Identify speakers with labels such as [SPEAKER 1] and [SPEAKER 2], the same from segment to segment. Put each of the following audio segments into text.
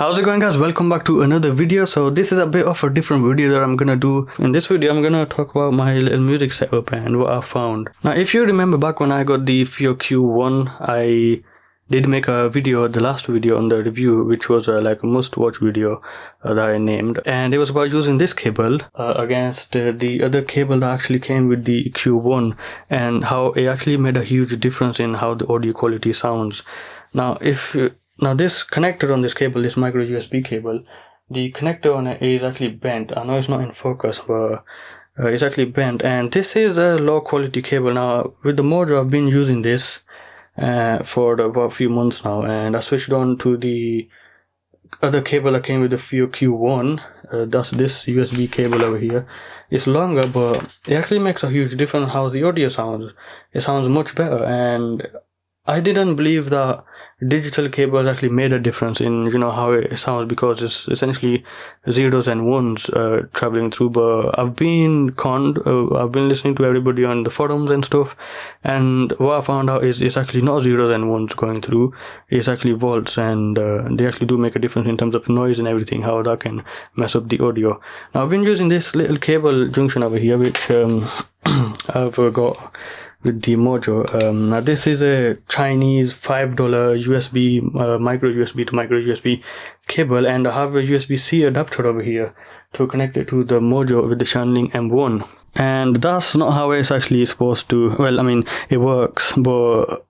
[SPEAKER 1] How's it going, guys? Welcome back to another video. So this is a bit of a different video that I'm gonna do. In this video I'm gonna talk about my little music setup and what I found. Now if you remember back when I got the FIO Q1, I did make a video, the last video on the review, which was like a must-watch video that I named, and it was about using this cable against the other cable that actually came with the Q1, and how it actually made a huge difference in how the audio quality sounds. Now this connector on this cable, this micro USB cable, the connector on it is actually bent. I know it's not in focus, but it's actually bent, and this is a low quality cable. Now with the Mojo, I've been using this for about a few months now, and I switched on to the other cable that came with the FIO Q1. That's this USB cable over here. It's longer, but it actually makes a huge difference how the audio sounds. It sounds much better, and I didn't believe that digital cables actually made a difference in, you know, how it sounds, because it's essentially zeros and ones traveling through. But I've been conned. I've been listening to everybody on the forums and stuff, and what I found out is it's actually not zeros and ones going through. It's actually volts, and they actually do make a difference in terms of noise and everything, how that can mess up the audio. Now I've been using this little cable junction over here, which I've got with the Mojo. Now this is a Chinese $5 USB micro USB to micro USB cable, and I have a USB-C adapter over here to connect it to the Mojo with the Shanling M1, and that's not how it's actually supposed to. Well, I mean, it works, but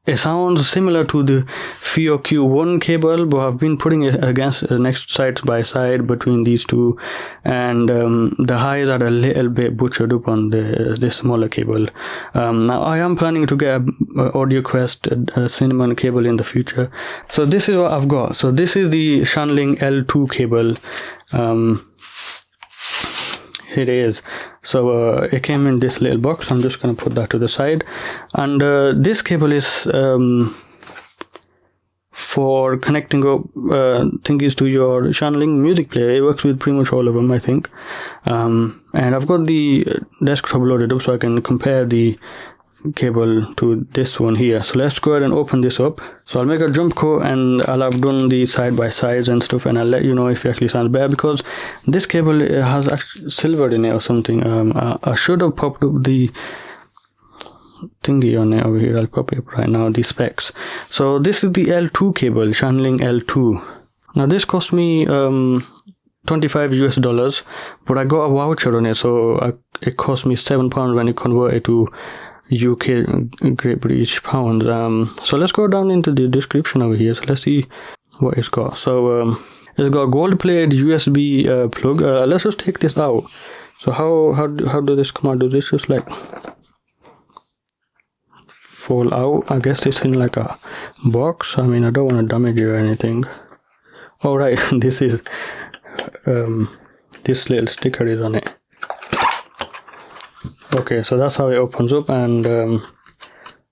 [SPEAKER 1] it sounds similar to the FIO Q1 cable, but I've been putting it against next side by side between these two, and the highs are a little bit butchered up on this smaller cable. Now I am planning to get a Audio Quest cinnamon cable in the future. So this is what I've got. So this is the Shanling L2 cable. It is. So it came in this little box. I'm just going to put that to the side, and this cable is for connecting up thingies to your Shandling music player. It works with pretty much all of them, I think, and I've got the desktop loaded up so I can compare the cable to this one here. So let's go ahead and open this up. So I'll make a jump cut, and I'll have done the side by sides and stuff, and I'll let you know if it actually sounds better, because this cable has silver in it or something. I should have popped up the thingy on it over here. I'll pop it up right now, the specs. So this is the L2 cable, Shanling L2. Now this cost me $25 US, but I got a voucher on it, so it cost me £7 when it converted to UK Great British pounds. So let's go down into the description over here. So let's see what it's got. So it's got gold plated USB plug. Let's just take this out. So how does this come out? Does this just like fall out? I guess it's in like a box. I mean, I don't want to damage it or anything. All right, this is this little sticker is on it. Okay, so that's how it opens up, and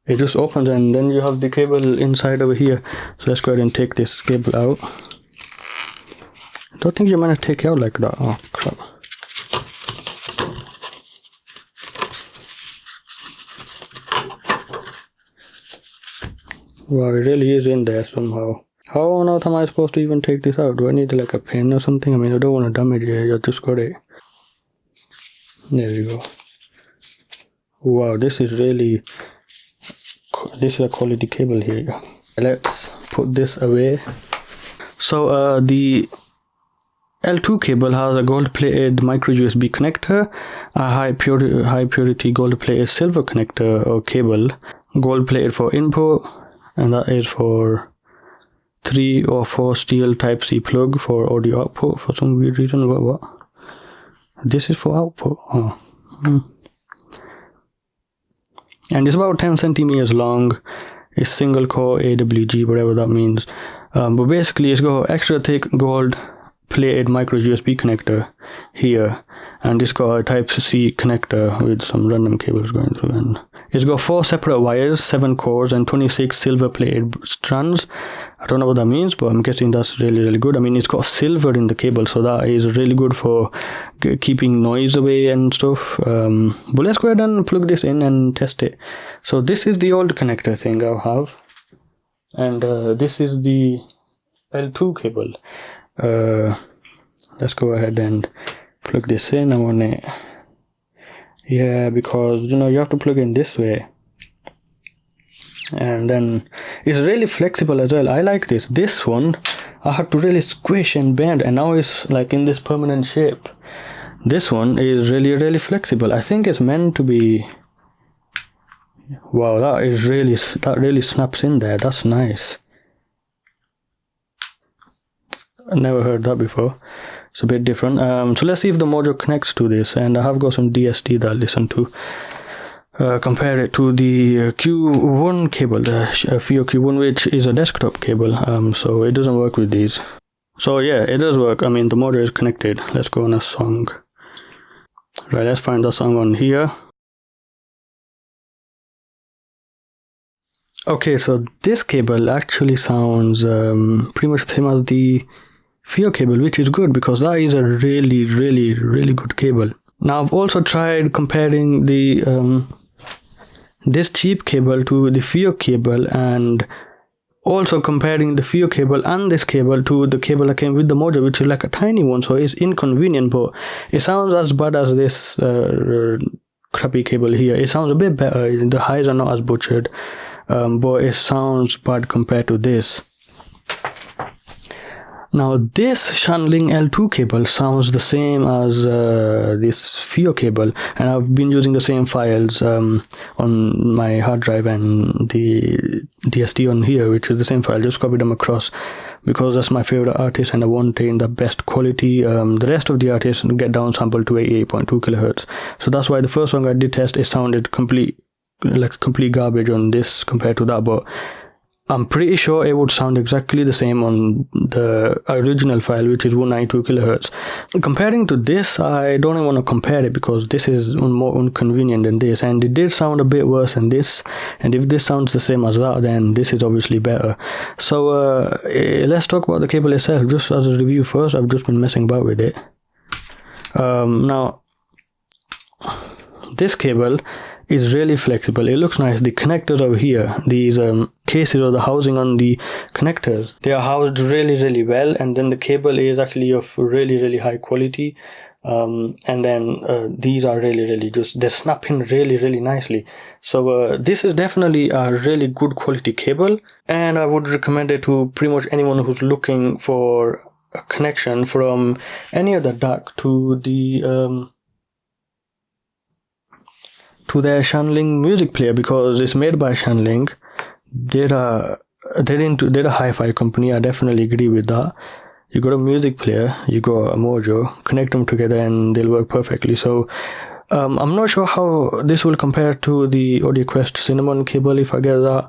[SPEAKER 1] it just opens, and then you have the cable inside over here. So let's go ahead and take this cable out. I don't think you're meant to take it out like that. Oh crap. Wow, it really is in there somehow. How on earth am I supposed to even take this out? Do I need like a pen or something? I mean, I don't want to damage it. I just got it. There we go. Wow, this is a quality cable here. Let's put this away. So the L2 cable has a gold plated micro USB connector, a high purity gold plated silver connector or cable, gold plated for input, and that is for 3 or 4 steel type C plug for audio output for some weird reason. What? This is for output. Oh. And it's about 10 centimeters long. It's single core AWG, whatever that means. But basically it's got extra thick gold plated micro USB connector here, and it's got a type C connector with some random cables going through, and it's got 4 separate wires, 7 cores, and 26 silver plated strands. I don't know what that means, but I'm guessing that's really good. I mean, it's got silver in the cable, so that is really good for keeping noise away and stuff. But let's go ahead and plug this in and test it. So this is the old connector thing I have, and this is the L2 cable. Let's go ahead and plug this in. I want it, yeah, because you know you have to plug in this way, and then it's really flexible as well. I like this one I had to really squish and bend, and now it's like in this permanent shape. This one is really flexible. I think it's meant to be. Wow, that really snaps in there. That's nice. I never heard that before. It's a bit different. So let's see if the Mojo connects to this, and I have got some DSD that I listen to. Compare it to the Q1 cable, the FIO Q1, which is a desktop cable. So it doesn't work with these. So yeah, it does work. I mean, the Mojo is connected. Let's go on a song. Right, let's find the song on here. Okay, so this cable actually sounds pretty much the same as the FIO cable, which is good because that is a really good cable. Now I've also tried comparing the this cheap cable to the FIO cable, and also comparing the FIO cable and this cable to the cable that came with the Mojo, which is like a tiny one, so it's inconvenient, but it sounds as bad as this crappy cable here. It sounds a bit better. The highs are not as butchered, but it sounds bad compared to this. Now this Shanling L2 cable sounds the same as this FIO cable, and I've been using the same files on my hard drive and the DSD on here, which is the same file. Just copied them across because that's my favorite artist and I want it in the best quality. The rest of the artists get downsampled to 88.2 kilohertz, so that's why the first song I did test, it sounded complete garbage on this compared to that, but I'm pretty sure it would sound exactly the same on the original file, which is 192 kilohertz. Comparing to this, I don't even want to compare it because this is more inconvenient than this, and it did sound a bit worse than this, and if this sounds the same as that, then this is obviously better. So let's talk about the cable itself, just as a review first. I've just been messing about with it. Now this cable is really flexible. It looks nice. The connectors over here, these cases or the housing on the connectors, they are housed really well, and then the cable is actually of really high quality, and then these are really just, they snap in really nicely. So this is definitely a really good quality cable, and I would recommend it to pretty much anyone who's looking for a connection from any other DAC to the to their Shandling music player, because it's made by Shanling. They're a hi-fi company. I definitely agree with that. You got a music player, you got a Mojo, connect them together and they'll work perfectly. So I'm not sure how this will compare to the AudioQuest Cinnamon cable if I get that.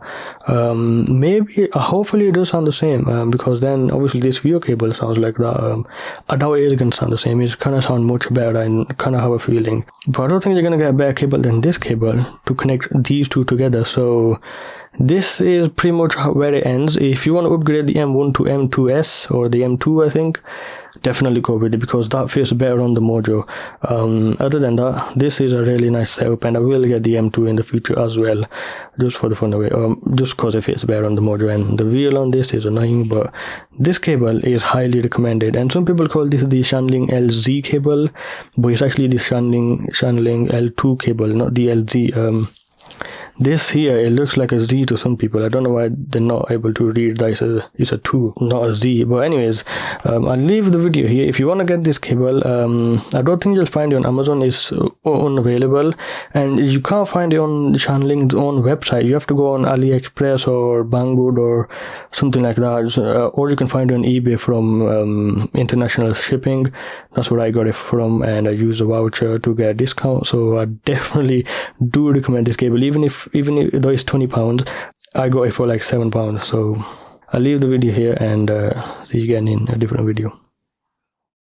[SPEAKER 1] Maybe, hopefully it does sound the same, because then obviously this FIO cable sounds like that. I doubt it's gonna sound the same. It's gonna sound much better, I kind of have a feeling. But I don't think you're gonna get a better cable than this cable to connect these two together. So this is pretty much where it ends. If you want to upgrade the M1 to M2S or the M2, I think, definitely go with it because that fits better on the Mojo. Other than that, this is a really nice setup, and I will get the M2 in the future as well, just for the fun of it, just because it fits better on the Mojo. And the wheel on this is annoying, but this cable is highly recommended. And some people call this the Shandling LZ cable, but it's actually the Shandling L2 cable, not the LZ. This here, it looks like a Z to some people. I don't know why they're not able to read that it's a 2, not a Z. But anyways, I'll leave the video here. If you want to get this cable, I don't think you'll find it on Amazon. It's unavailable, and you can't find it on Shanling's own website. You have to go on AliExpress or Banggood or something like that, or you can find it on eBay from international shipping. That's where I got it from, and I used a voucher to get a discount. So I definitely do recommend this cable, even though it's £20, I got it for like £7. So I'll leave the video here, and see you again in a different video.